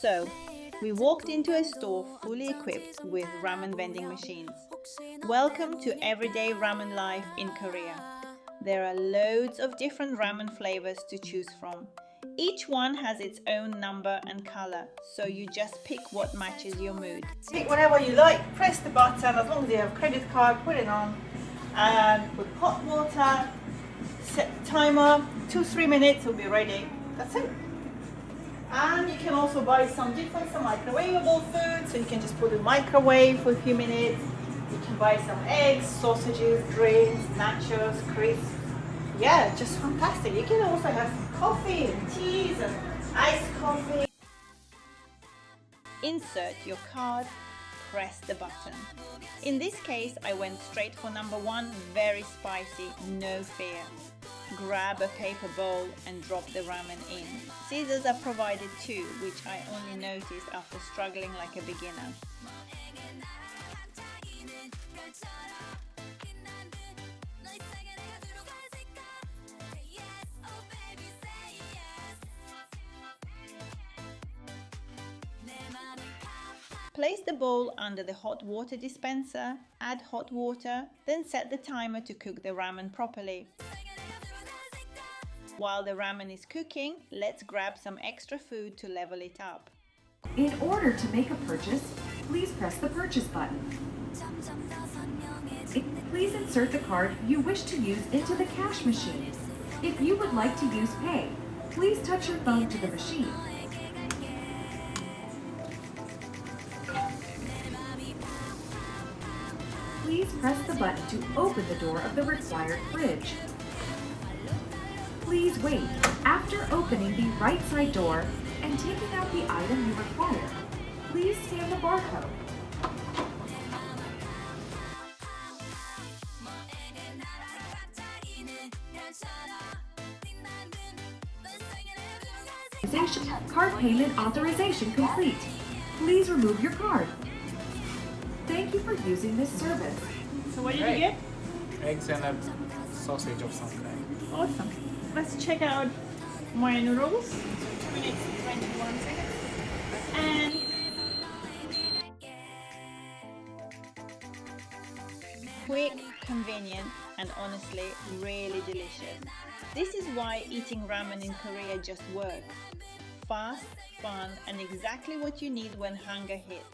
So, we walked into a store fully equipped with ramen vending machines. Welcome to everyday ramen life in Korea. There are loads of different ramen flavors to choose from. Each one has its own number and color, so you just pick what matches your mood. Pick whatever you like, press the button, as long as you have a credit card, put it on, and with hot water, set the timer, 2-3 minutes, it'll be ready. That's it. And you can also buy some microwavable food, so you can just put in the microwave for a few minutes. You can buy some eggs, sausages, drinks, nachos, crisps. Yeah, just fantastic. You can also have some coffee and teas and iced coffee. Insert your card, press the button. In this case, I went straight for number 1, very spicy, no fear. Grab a paper bowl and drop the ramen in. Scissors are provided too, which I only noticed after struggling like a beginner. Place the bowl under the hot water dispenser, add hot water, then set the timer to cook the ramen properly. While the ramen is cooking, let's grab some extra food to level it up. In order to make a purchase, please press the purchase button. Please insert the card you wish to use into the cash machine. If you would like to use Pay, please touch your phone to the machine. Please press the button to open the door of the required fridge. Please wait after opening the right side door and taking out the item you require. Please scan the barcode. Card payment authorization complete. Please remove your card. Thank you for using this service. So what did you get? Eggs and a sausage of some kind. Awesome. Let's check out my noodles. 2 minutes, 21 seconds. And quick, convenient, and honestly really delicious. This is why eating ramen in Korea just works. Fast, fun, and exactly what you need when hunger hits.